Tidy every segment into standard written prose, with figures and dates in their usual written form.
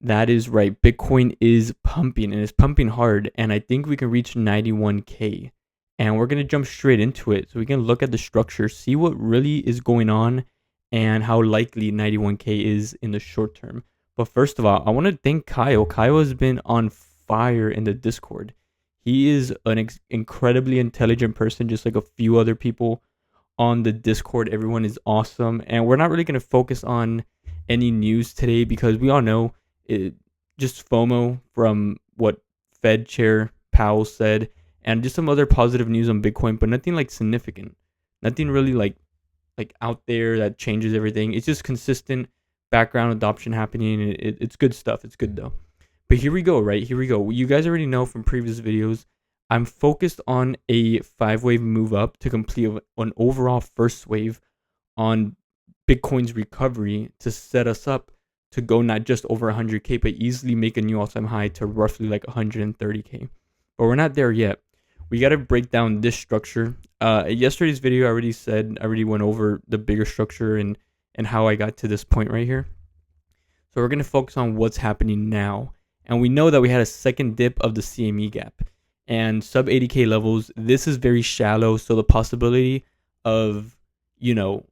That is right. Bitcoin is pumping and it's pumping hard. And I think we can reach 91K. And we're going to jump straight into it. So we can look at the structure, see what really is going on, and how likely 91K is in the short term. But first of all, I want to thank Kyle. Kyle has been on fire in the Discord. He is an incredibly intelligent person, just like a few other people on the Discord. Everyone is awesome. And we're not really going to focus on any news today because we all know it, just FOMO from what Fed Chair Powell said, and just some other positive news on Bitcoin, but nothing like significant, nothing really like out there that changes everything. It's just consistent background adoption happening. It's good stuff. It's good though. But here we go, right? Here we go. You guys already know from previous videos, I'm focused on a 5-wave move up to complete an overall first wave on Bitcoin's recovery to set us up to go not just over 100K, but easily make a new all-time high to roughly like 130K. But we're not there yet. We got to break down this structure. Yesterday's video, I already went over the bigger structure and how I got to this point right here. So we're going to focus on what's happening now. And we know that we had a second dip of the CME gap and sub 80K levels. This is very shallow. So the possibility of,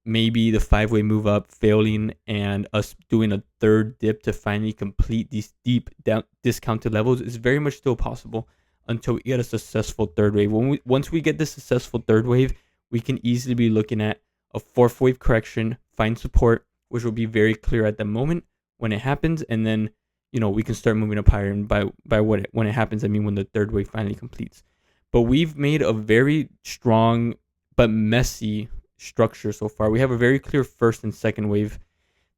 maybe the 5-way move up failing and us doing a third dip to finally complete these deep down discounted levels is very much still possible until we get a successful third wave. Once we get the successful third wave, we can easily be looking at a fourth wave correction, find support, which will be very clear at the moment when it happens, and then we can start moving up higher. And when it happens, I mean when the third wave finally completes. But we've made a very strong but messy structure so far. We have a very clear first and second wave.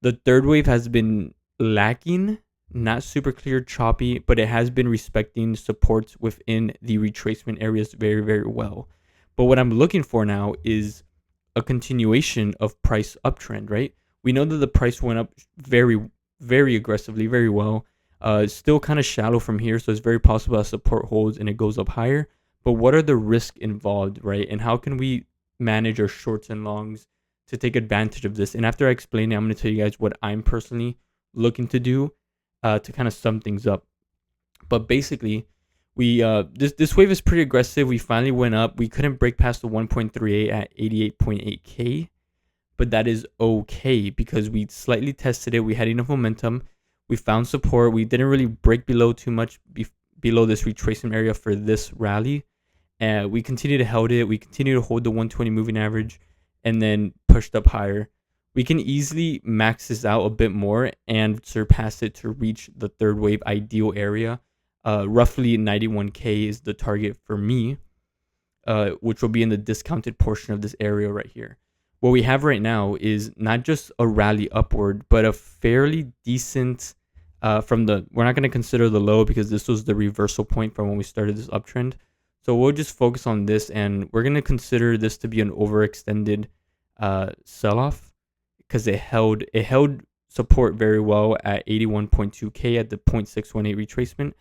The third wave has been lacking, not super clear, choppy, but it has been respecting supports within the retracement areas very, very well. But what I'm looking for now is a continuation of price uptrend, right? We know that the price went up very, very aggressively, very well. It's still kind of shallow from here, so it's very possible that support holds and it goes up higher. But what are the risks involved, right? And how can we manage our shorts and longs to take advantage of this? And after I explain it, I'm going to tell you guys what I'm personally looking to do to kind of sum things up. But basically, we this wave is pretty aggressive. We finally went up. We couldn't break past the 1.38 at 88.8K, but that is okay because we slightly tested it. We had enough momentum. We found support. We didn't really break below too much below this retracement area for this rally. And we continue to hold it. We continue to hold the 120 moving average and then pushed up higher. We can easily max this out a bit more and surpass it to reach the third wave ideal area. Roughly 91K is the target for me, which will be in the discounted portion of this area right here. What we have right now is not just a rally upward, but a fairly decent we're not going to consider the low because this was the reversal point from when we started this uptrend. So we'll just focus on this, and we're going to consider this to be an overextended sell-off because it held support very well at 81.2K at the 0.618 retracement.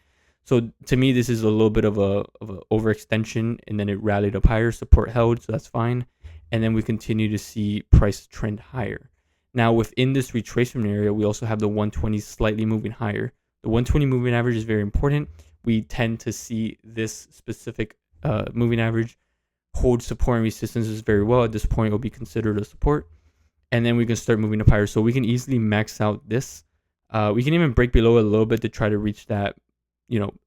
So to me, this is a little bit of a overextension, and then it rallied up higher. Support held, so that's fine. And then we continue to see price trend higher. Now within this retracement area, we also have the 120 slightly moving higher. The 120 moving average is very important. We tend to see this specific moving average hold support and resistances very well. At this point, it will be considered a support. And then we can start moving up higher. So we can easily max out this. We can even break below it a little bit to try to reach that,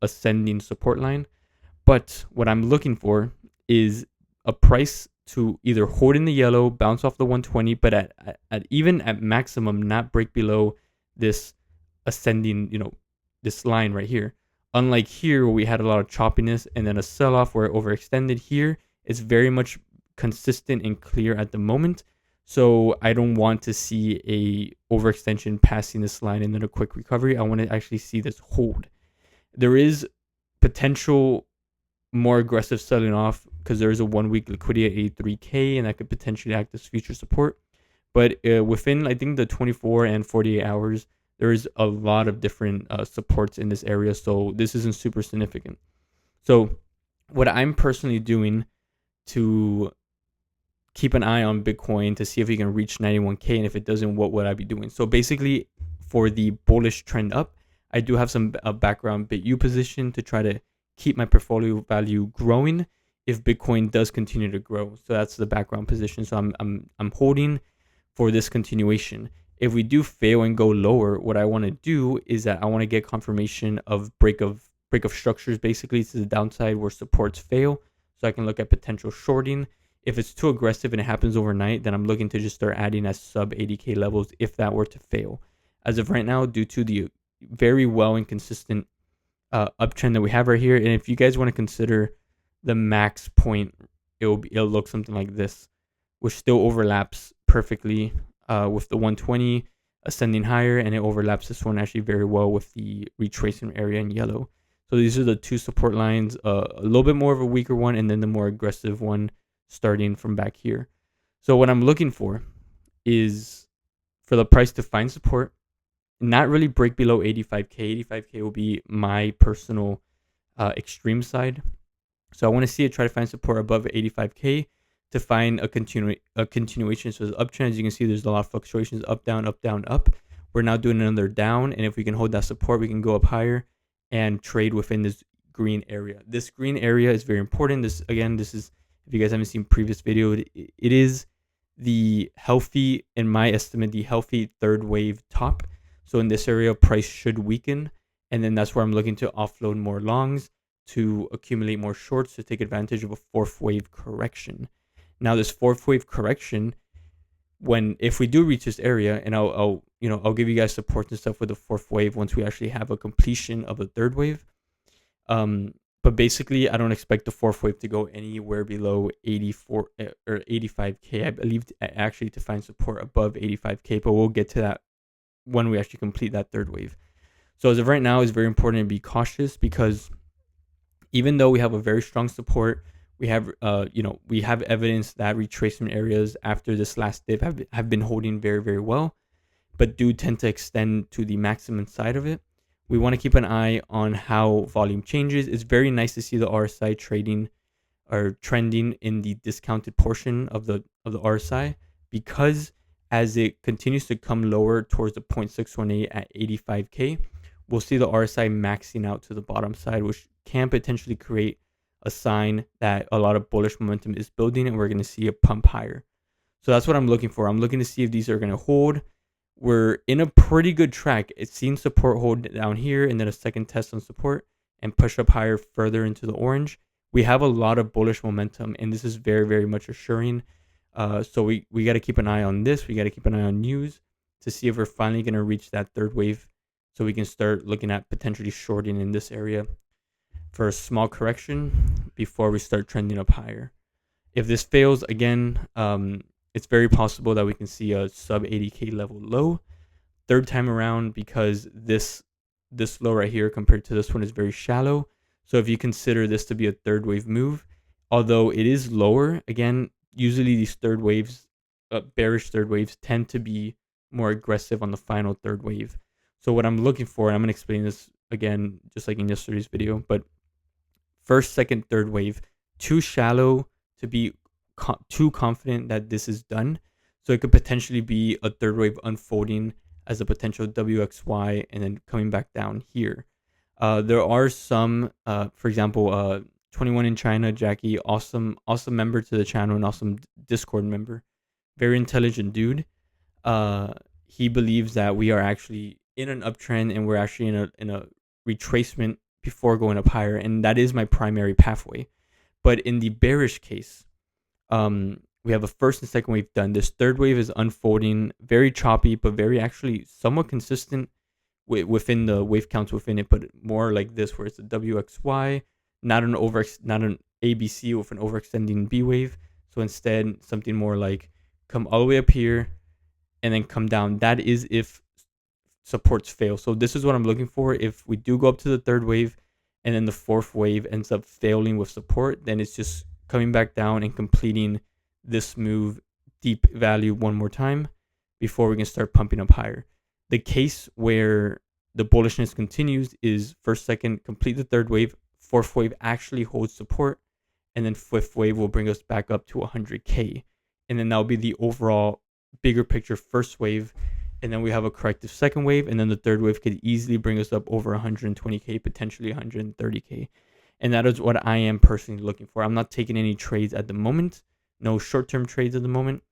ascending support line. But what I'm looking for is a price to either hold in the yellow, bounce off the 120, but at even at maximum, not break below this ascending, this line right here. Unlike here, where we had a lot of choppiness and then a sell-off where it overextended, here it's very much consistent and clear at the moment. So I don't want to see a overextension passing this line and then a quick recovery. I want to actually see this hold. There is potential more aggressive selling off because there is a 1-week liquidity at 83K, and that could potentially act as future support. But within, I think, the 24 and 48 hours, there is a lot of different supports in this area, so this isn't super significant. So what I'm personally doing to keep an eye on Bitcoin to see if we can reach 91K, and if it doesn't, what would I be doing? So basically, for the bullish trend up, I do have some background BitU position to try to keep my portfolio value growing if Bitcoin does continue to grow. So that's the background position. So I'm holding for this continuation. If we do fail and go lower, what I want to do is that I want to get confirmation of break of structures basically to the downside where supports fail, so I can look at potential shorting. If it's too aggressive and it happens overnight, then I'm looking to just start adding at sub 80k levels if that were to fail. As of right now, due to the very well and consistent uptrend that we have right here, and if you guys want to consider the max point, it'll look something like this, which still overlaps perfectly with the 120 ascending higher, and it overlaps this one actually very well with the retracement area in yellow. So these are the two support lines, a little bit more of a weaker one, and then the more aggressive one starting from back here. So what I'm looking for is for the price to find support, not really break below 85k. 85k will be my personal extreme side. So I want to see it try to find support above 85k to find a continuation. So the uptrend, as you can see, there's a lot of fluctuations, up, down, up, down, up. We're now doing another down, and if we can hold that support, we can go up higher and trade within this green area. This green area is very important. This is, if you guys haven't seen previous video, it is the healthy, in my estimate, the healthy third wave top. So in this area, price should weaken, and then that's where I'm looking to offload more longs to accumulate more shorts to take advantage of a fourth wave correction. Now this fourth wave correction, if we do reach this area, and I'll give you guys support and stuff with the fourth wave once we actually have a completion of a third wave. But basically, I don't expect the fourth wave to go anywhere below 84 or 85k. I believe actually to find support above 85k, but we'll get to that when we actually complete that third wave. So as of right now, it's very important to be cautious, because even though we have a very strong support, we have evidence that retracement areas after this last dip have been holding very, very well, but do tend to extend to the maximum side of it. We want to keep an eye on how volume changes. It's very nice to see the RSI trading or trending in the discounted portion of the RSI, because as it continues to come lower towards the 0.618 at 85k, we'll see the RSI maxing out to the bottom side, which can potentially create a sign that a lot of bullish momentum is building and we're going to see a pump higher. So that's what I'm looking for. I'm looking to see if these are going to hold. We're in a pretty good track. It's seen support hold down here and then a second test on support and push up higher further into the orange. We have a lot of bullish momentum, and this is very, very much assuring. So we got to keep an eye on this. We got to keep an eye on news to see if we're finally going to reach that third wave, so we can start looking at potentially shorting in this area for a small correction before we start trending up higher. If this fails again, it's very possible that we can see a sub 80k level low third time around, because this low right here compared to this one is very shallow. So if you consider this to be a third wave move, although it is lower, again, usually these third waves, bearish third waves, tend to be more aggressive on the final third wave. So what I'm looking for, and I'm going to explain this again, just like in yesterday's video, but first, second, third wave, too shallow to be too confident that this is done. So it could potentially be a third wave unfolding as a potential WXY and then coming back down here. There are some, for example, 21 in China, Jackie, awesome member to the channel and awesome Discord member, very intelligent dude. He believes that we are actually in an uptrend and we're actually in a retracement before going up higher, and that is my primary pathway. But in the bearish case, we have a first and second wave done. This third wave is unfolding, very choppy, but very actually somewhat consistent within the wave counts within it, but more like this, where it's a WXY, not an ABC with an overextending B wave. So instead, something more like come all the way up here and then come down. That is if supports fail. So this is what I'm looking for. If we do go up to the third wave and then the fourth wave ends up failing with support, then it's just coming back down and completing this move deep value one more time before we can start pumping up higher. The case where the bullishness continues is first, second, complete the third wave, fourth wave actually holds support, and then fifth wave will bring us back up to 100k. And then that'll be the overall bigger picture first wave. and then we have a corrective second wave, and then the third wave could easily bring us up over 120k, potentially 130k. And that is what I am personally looking for. I'm not taking any trades at the moment, no short-term trades at the moment.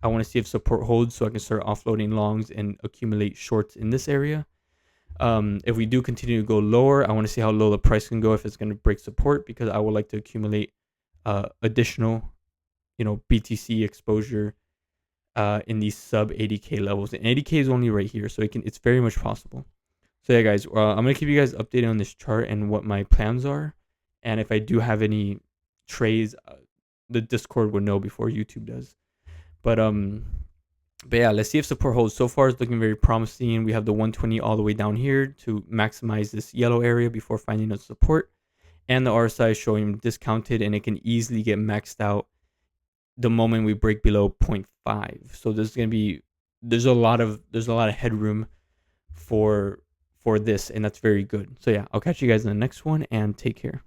I want to see if support holds so I can start offloading longs and accumulate shorts in this area. If we do continue to go lower, I want to see how low the price can go if it's going to break support, because I would like to accumulate additional, BTC exposure in these sub 80k levels. And 80k is only right here, so it's very much possible. So yeah, guys, I'm gonna keep you guys updated on this chart and what my plans are, and if I do have any trades, the Discord would know before YouTube does. But yeah, let's see if support holds. So far, it's looking very promising. We have the 120 all the way down here to maximize this yellow area before finding a support, and the RSI is showing discounted, and it can easily get maxed out the moment we break below 0.5. So there's a lot of headroom for this, and that's very good. So yeah, I'll catch you guys in the next one, and take care.